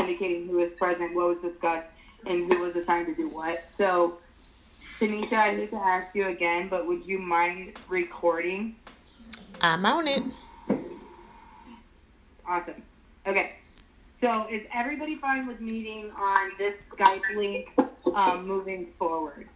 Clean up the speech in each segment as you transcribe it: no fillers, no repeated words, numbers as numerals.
indicating who was present, what was discussed, and who was assigned to do what. So, Tanisha, I hate to ask you again, but would you mind recording? I'm on it. Awesome. Okay. So is everybody fine with meeting on this Skype link moving forward?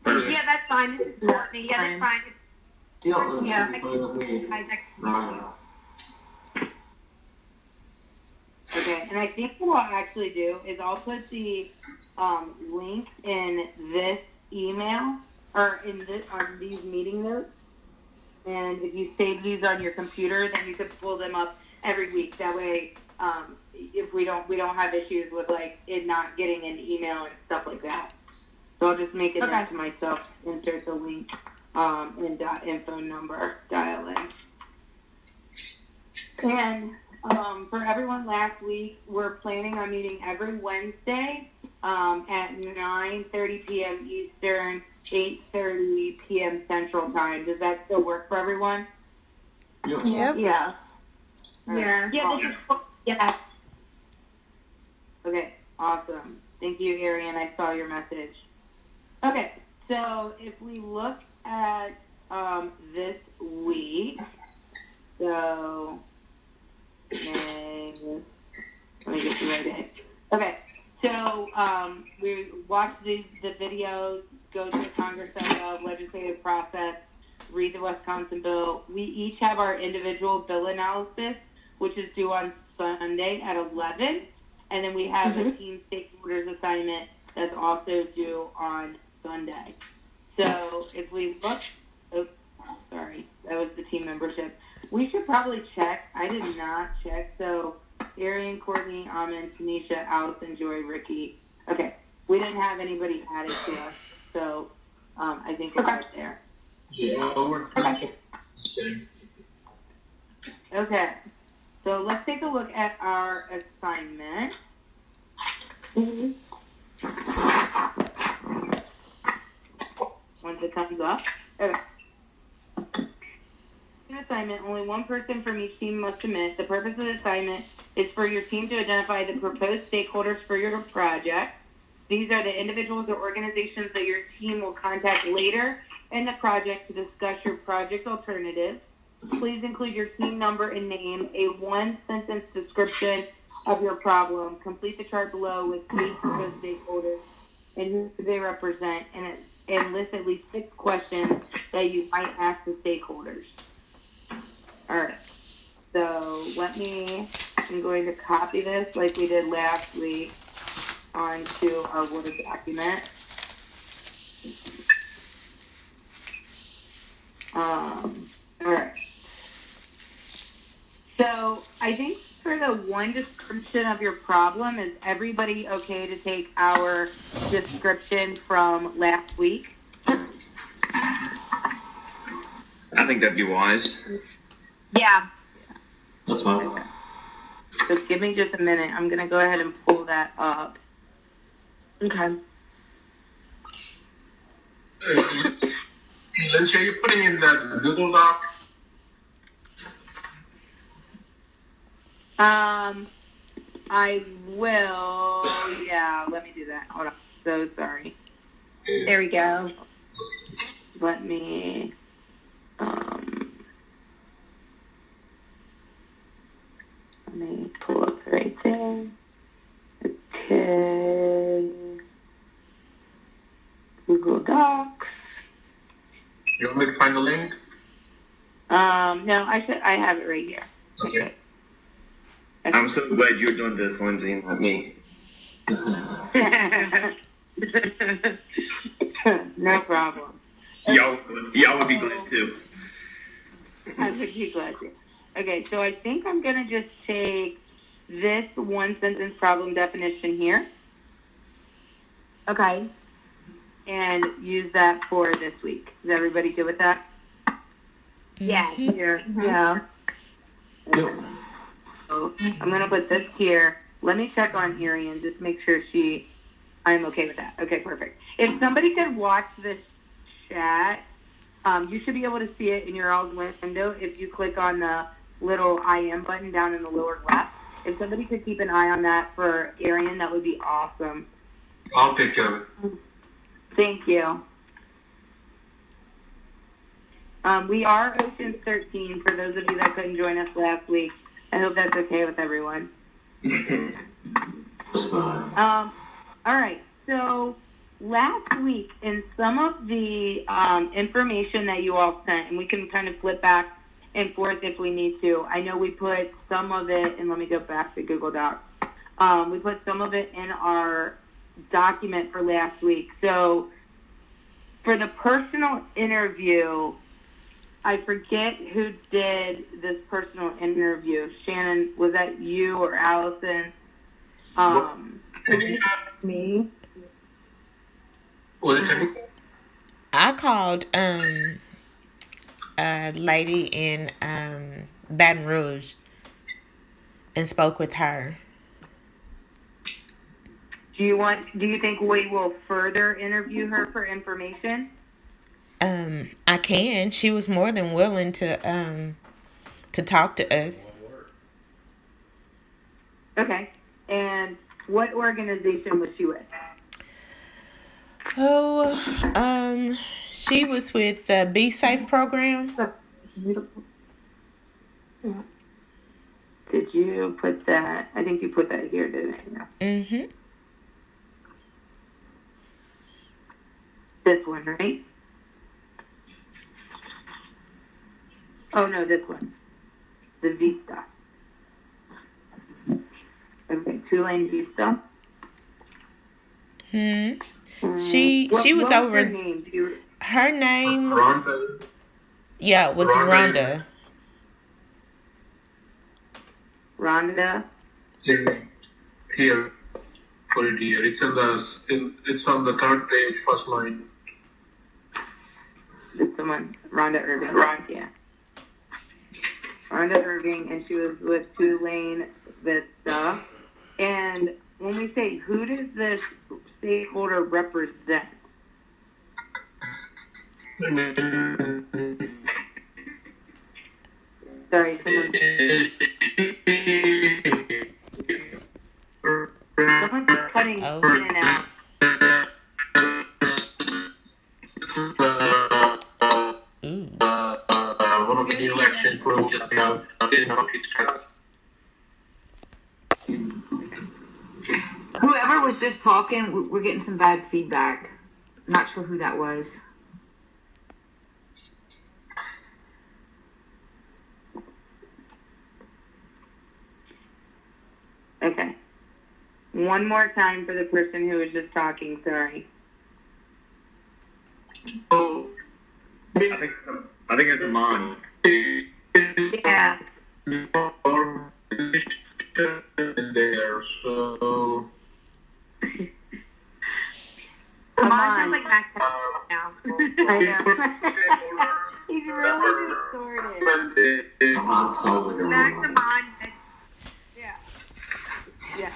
Yeah, that's fine. This is Courtney. Yeah, that's fine. Yeah. Okay, and I think what I'll actually do is I'll put the link in this email or in this on these meeting notes. And if you save these on your computer, then you can pull them up every week. That way, if we don't have issues with like it not getting an email and stuff like that. So I'll just make it up to myself, insert the link and .info number, dial in. And for everyone last week, we're planning on meeting every Wednesday at 9:30 p.m. Eastern, 8:30 p.m. Central Time. Does that still work for everyone? Yep. Yeah. Yeah. Yeah. Okay, awesome. Thank you, Arian. I saw your message. Okay, so if we look at this week, so let me get the right day. Okay, so we watched the videos, go to the Congress legislative process, read the Wisconsin bill. We each have our individual bill analysis, which is due on Sunday at 11. And then we have a team stakeholders assignment that's also due on Sunday. So if we look, sorry, that was the team membership. We should probably check. I did not check. So Arian, Courtney, Amin, Tanisha, Allison, Joy, Ricky. Okay, we didn't have anybody added to us. So I think we're right there. Yeah, we're okay. Okay, so let's take a look at our assignment. Once it comes up. Okay. Assignment, only one person from each team must submit. The purpose of the assignment is for your team to identify the proposed stakeholders for your project. These are the individuals or organizations that your team will contact later in the project to discuss your project alternatives. Please include your team number and name, a one-sentence description of your problem. Complete the chart below with each of those stakeholders and who they represent, and list at least 6 questions that you might ask the stakeholders. All right. So I'm going to copy this like we did last week onto our Word document. All right. So I think for the one description of your problem, is everybody okay to take our description from last week? I think that'd be wise. Yeah. That's fine. Okay. Just give me just a minute. I'm going to go ahead and pull that up. Okay. Lindsay, are you putting in that Google Doc? I will. Yeah, let me do that. Hold on. So sorry. There we go. Let me. Let me pull up the right thing. Okay. Google Docs. You want me to find the link? No, I have it right here. Okay. I'm so glad you're doing this, Lindsay, not me. No problem. Y'all would be glad too. I would be glad to. Okay, so I think I'm going to just take this one sentence problem definition here. Okay. And use that for this week. Is everybody good with that? Yeah. Here. Yeah. Okay. So I'm going to put this here. Let me check on Arian, just make sure I'm okay with that. Okay, perfect. If somebody could watch this chat, you should be able to see it in your all's window if you click on the little I am button down in the lower left. if somebody could keep an eye on that for Arian, that would be awesome. I'll take care of it. Thank you. We are Ocean's 13 for those of you that couldn't join us last week. I hope that's okay with everyone. All right. So last week, in some of the information that you all sent, and we can kind of flip back and forth if we need to. I know we put some of it, and let me go back to Google Docs. We put some of it in our document for last week. So for the personal interview, I forget who did this personal interview. Shannon, was that you or Allison? Me. Was it Teresa? I called a lady in Baton Rouge and spoke with her. Do you think we will further interview her for information? I can. She was more than willing to talk to us. Okay. And what organization was she with? Oh, she was with the Be Safe program. Did you put that? I think you put that here, didn't you? Mm-hmm. This one, right? Oh, no, this one. The Vista. Okay, Tulane Vista. She was what over. Her name? Her name, Rhonda. yeah, was Rhonda. Rhonda. Here. Put it here. It's it's on the third page, first line. This someone, Rhonda Irving. Yeah. Rhonda Irving, and she was with Tulane Vista. And when we say, who does this stakeholder represent? Sorry, someone's cutting in and out. One of the election groups just now is not Whoever was just talking, we're getting some bad feedback. Not sure who that was. Okay. One more time for the person who was just talking, sorry. Oh, I think it's Amon. Yeah. there, so Come Mine on. sounds like Max now. I know. He's really distorted. Max and mine. Yeah.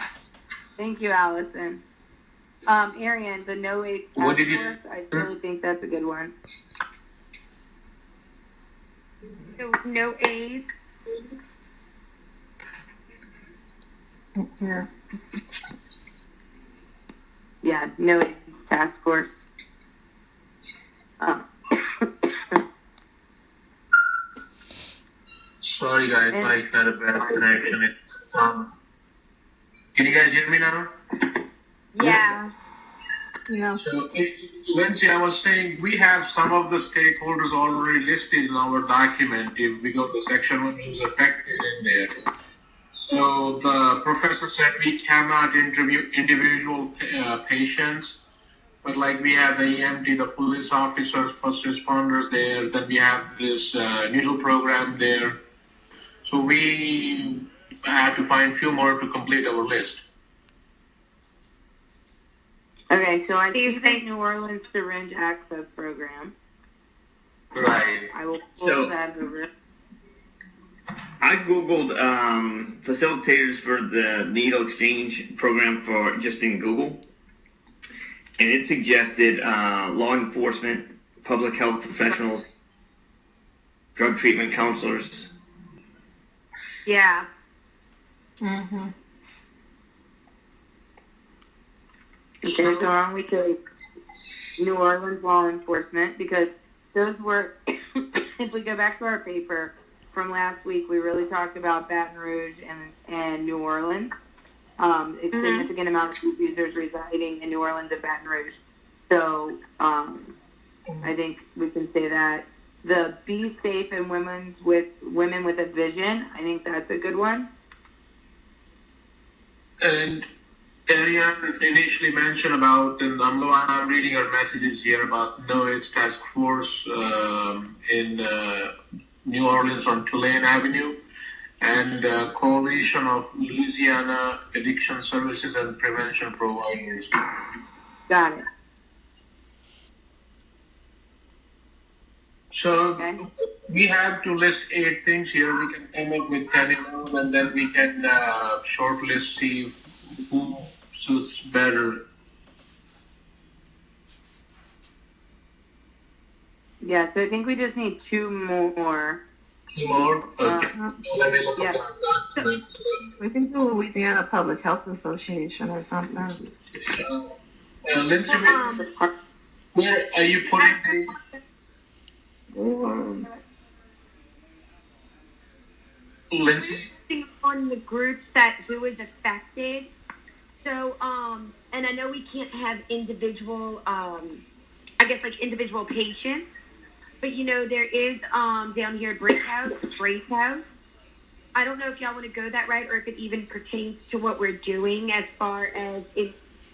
Thank you, Allison. Arian, the No Age Task What did you Force, I really think that's a good one. No AIDS. Yeah, No Age Task Force. sorry guys, I had a bad connection. It's can you guys hear me now? Yeah. So, Lindsay, I was saying we have some of the stakeholders already listed in our document. If we go to section 1, who's affected in there. So the professor said we cannot interview individual patients, but like we have the EMT, the police officers, first responders there. Then we have this needle program there. So we had to find a few more to complete our list. Okay, so I see the New Orleans Syringe Access Program. Right. I will pull So- that over. I googled facilitators for the needle exchange program for just in Google, and it suggested law enforcement, public health professionals, drug treatment counselors. Yeah. Mm-hmm. Okay, so on we take New Orleans law enforcement, because those were, if we go back to our paper from last week, we really talked about Baton Rouge and New Orleans. A significant amount of youth users residing in New Orleans and Baton Rouge. So I think we can say that. The Be Safe and Women with a Vision, I think that's a good one. And Ariane initially mentioned about, and I'm reading her messages here about NOAA's task force in New Orleans on Tulane Avenue, and Coalition of Louisiana Addiction Services and Prevention Providers. Got it. So Okay. we have to list 8 things here. We can come up with 10 more, and then we can shortlist, see who suits better. Yeah, so I think we just need 2 more. 2 more? Okay. Let me look yeah. at that document. We can do Louisiana Public Health Association or something. Lindsay, where are you putting the... Lindsay? On the groups that who is affected. So, and I know we can't have individual, I guess like individual patients, but you know, there is, down here at Brace House. I don't know if y'all want to go that route or if it even pertains to what we're doing as far as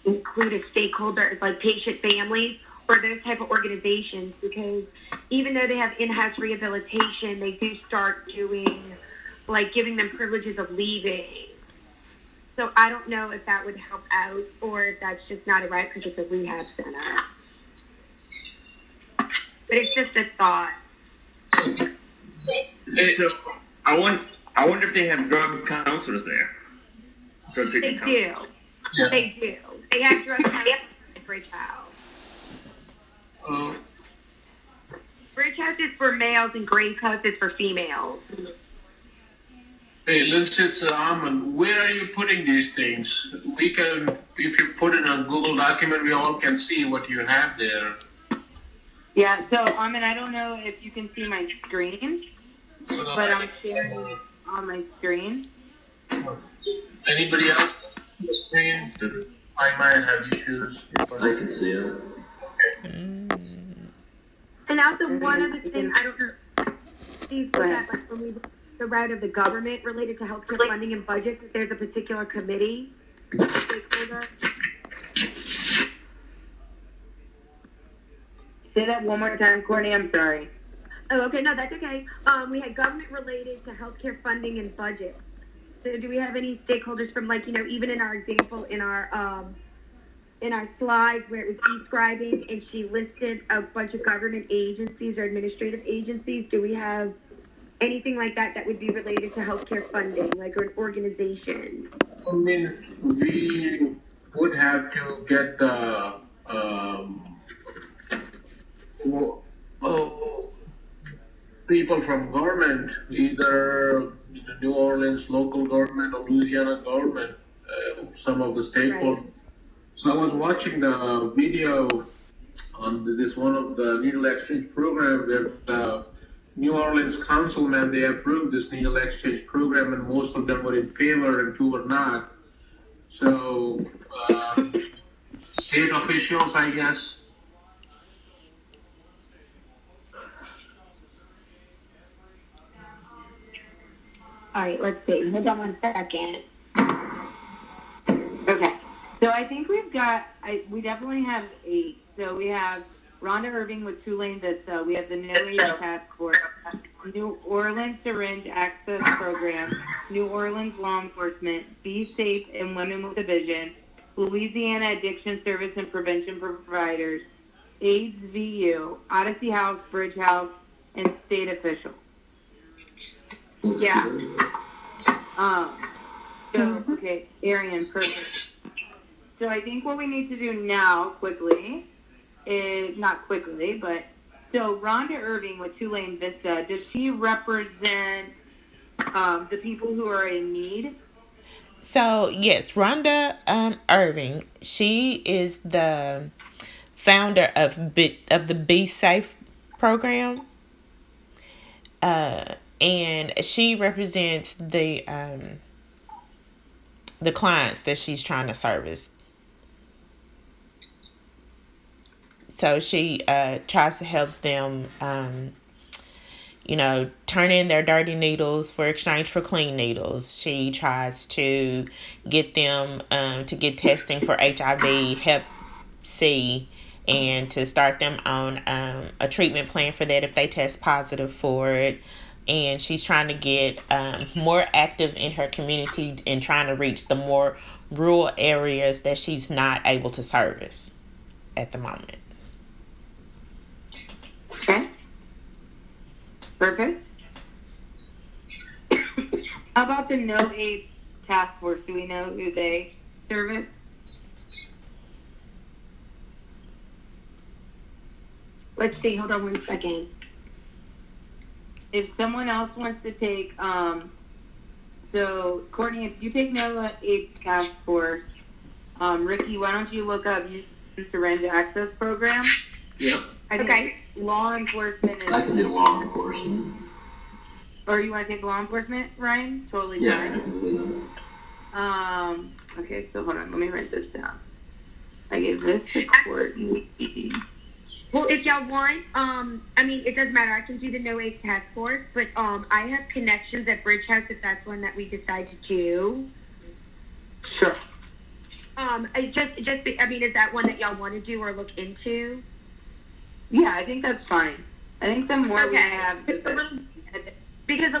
include a stakeholder like patient families or those type of organizations, because even though they have in-house rehabilitation, they do start doing like giving them privileges of leaving. So I don't know if that would help out or if that's just not a right because it's a rehab center. But it's just a thought. So I wonder if they have drug counselors there. Drug They treatment do. counselors. Yeah. They do. They have drug counselors at Bridge House. Bridge House is for males and Grace House is for females. Hey, Lindsay, it's Aman. Where are you putting these things? We can, if you put in a Google document, we all can see what you have there. Yeah, so I don't know if you can see my screen, but I'm sharing on my screen. Anybody else on the screen? I might have issues. I can see it. And also one other thing, I don't know, Steve, was that like when we the route of the government related to healthcare funding and budget, that there's a particular committee stakeholder. Say that one more time, Courtney, I'm sorry. Oh, okay, no, that's okay. We had government related to healthcare funding and budget. So do we have any stakeholders from like, you know, even in our example in our slides where it was describing and she listed a bunch of government agencies or administrative agencies, do we have anything like that that would be related to healthcare funding, like an organization? I mean, we would have to get the people from government, either the New Orleans local government or Louisiana government, some of the stakeholders. Right. So I was watching the video on this one of the needle exchange program where the New Orleans councilmen, they approved this needle exchange program, and most of them were in favor and 2 were not. So state officials, I guess. All right, let's see. Hold on 1 second. Okay, so I think we definitely have 8. So we have Rhonda Irving with Tulane Vista. We have the No AIDS Task Force, New Orleans Syringe Access Program, New Orleans Law Enforcement, Be Safe and Women with a Vision, Louisiana Addiction Service and Prevention Providers, AIDS VU, Odyssey House, Bridge House, and state officials. Yeah. So, okay, Arian, perfect. So I think what we need to do now, quickly, is, not quickly, but, so Rhonda Irving with Tulane Vista, does she represent the people who are in need? So yes, Rhonda Irving. She is the founder of the Be Safe program, and she represents the clients that she's trying to service. So she tries to help them, turn in their dirty needles for exchange for clean needles. She tries to get them to get testing for HIV, Hep C, and to start them on a treatment plan for that if they test positive for it. And she's trying to get more active in her community and trying to reach the more rural areas that she's not able to service at the moment. Okay. Perfect. How about the No AIDS Task Force? Do we know who they service? Let's see. Hold on 1 second. If someone else wants to take, so Courtney, if you take No AIDS Task Force, Ricky, why don't you look up Syringe Access Program? Yep. I think Okay. law enforcement is, I can do law enforcement. or you want to take law enforcement, Ryan? Totally Yeah, I fine. can do that. Okay, so hold on, let me write this down. I gave this to Courtney. Well, if y'all want, I mean, it doesn't matter. I can do the No AIDS Task Force, but I have connections at Bridge House if that's one that we decide to do. Sure. I mean, is that one that y'all want to do or look into? Yeah, I think that's fine. I think the more we Okay. have, the better. Because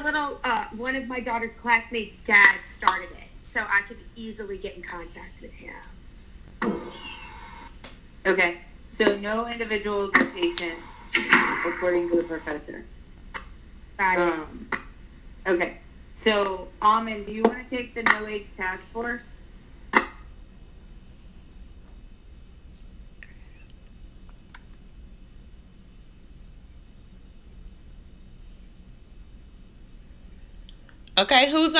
one of my daughter's classmates' dad started it, so I could easily get in contact with him. Okay, so no individuals or patients, according to the professor. Got it. Okay, so Almond, do you want to take the No AIDS Task Force? Okay, who's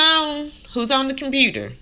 on the computer?